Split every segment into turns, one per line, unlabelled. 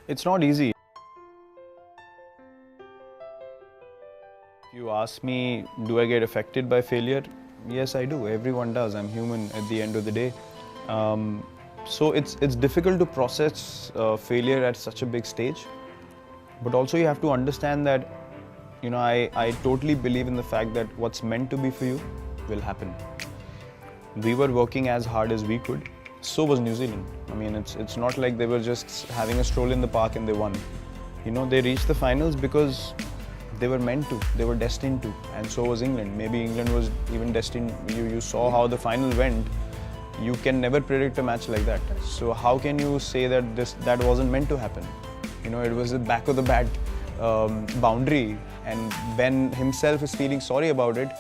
It's not easy. If you ask me, do I get affected by failure? Yes, I do. Everyone does. I'm human at the end of the day. So it's difficult to process failure at such a big stage. But also you have to understand that, I totally believe in the fact that what's meant to be for you will happen. We were working as hard as we could. So was New Zealand. I mean, it's not like they were just having a stroll in the park and they won. They reached the finals because they were meant to, they were destined to, and so was England. Maybe England was even destined. You saw how the final went. You can never predict a match like that. So how can you say that that wasn't meant to happen? It was the back of the bat boundary, and Ben himself is feeling sorry about it.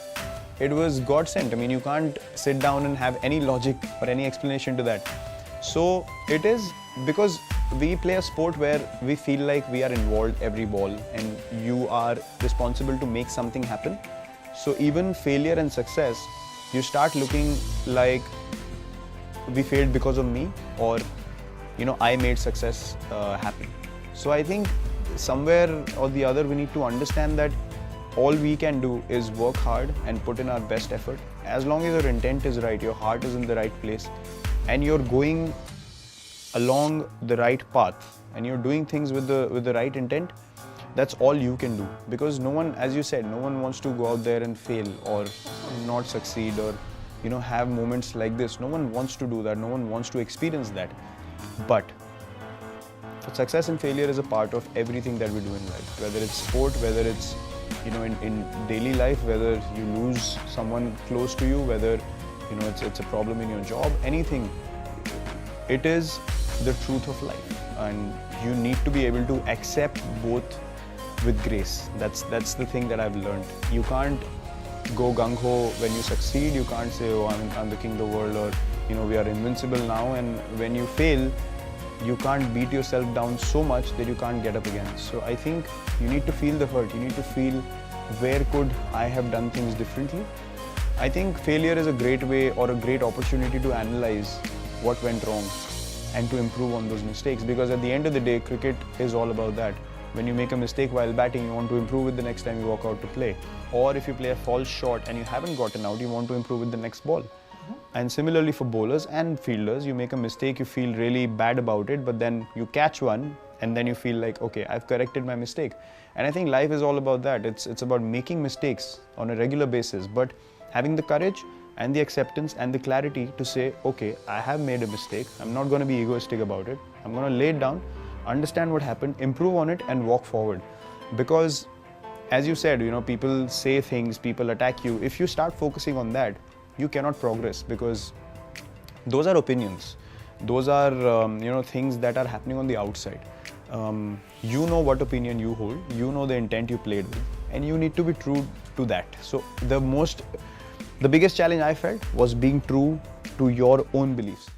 It was God sent. I mean, you can't sit down and have any logic or any explanation to that. So it is because we play a sport where we feel like we are involved every ball and you are responsible to make something happen. So even failure and success, you start looking like we failed because of me, or I made success happen. So I think somewhere or the other we need to understand that all we can do is work hard and put in our best effort. As long as your intent is right, your heart is in the right place, and you're going along the right path, and you're doing things with the right intent, that's all you can do. Because no one, as you said, no one wants to go out there and fail or not succeed or have moments like this. No one wants to do that. No one wants to experience that. But success and failure is a part of everything that we do in life, whether it's sport, whether it's in daily life, whether you lose someone close to you, whether it's a problem in your job, anything. It is the truth of life, and you need to be able to accept both with grace. That's the thing that I've learned. You can't go gung-ho when you succeed. You can't say, oh, I'm the king of the world, or we are invincible now. And when you fail, you can't beat yourself down so much that you can't get up again. So I think you need to feel the hurt. You need to feel, where could I have done things differently? I think failure is a great way or a great opportunity to analyze what went wrong and to improve on those mistakes, because at the end of the day, cricket is all about that. When you make a mistake while batting, you want to improve it the next time you walk out to play. Or if you play a false shot and you haven't gotten out, you want to improve it the next ball. And similarly for bowlers and fielders, you make a mistake, you feel really bad about it, but then you catch one and then you feel like, okay, I've corrected my mistake. And I think life is all about that. It's about making mistakes on a regular basis, but having the courage and the acceptance and the clarity to say, okay, I have made a mistake. I'm not going to be egoistic about it. I'm going to lay it down, understand what happened, improve on it, and walk forward. Because as you said, people say things, people attack you. If you start focusing on that, you cannot progress, because those are opinions. Those are things that are happening on the outside. You know what opinion you hold, you know the intent you played with, and you need to be true to that. So the biggest challenge I felt was being true to your own beliefs.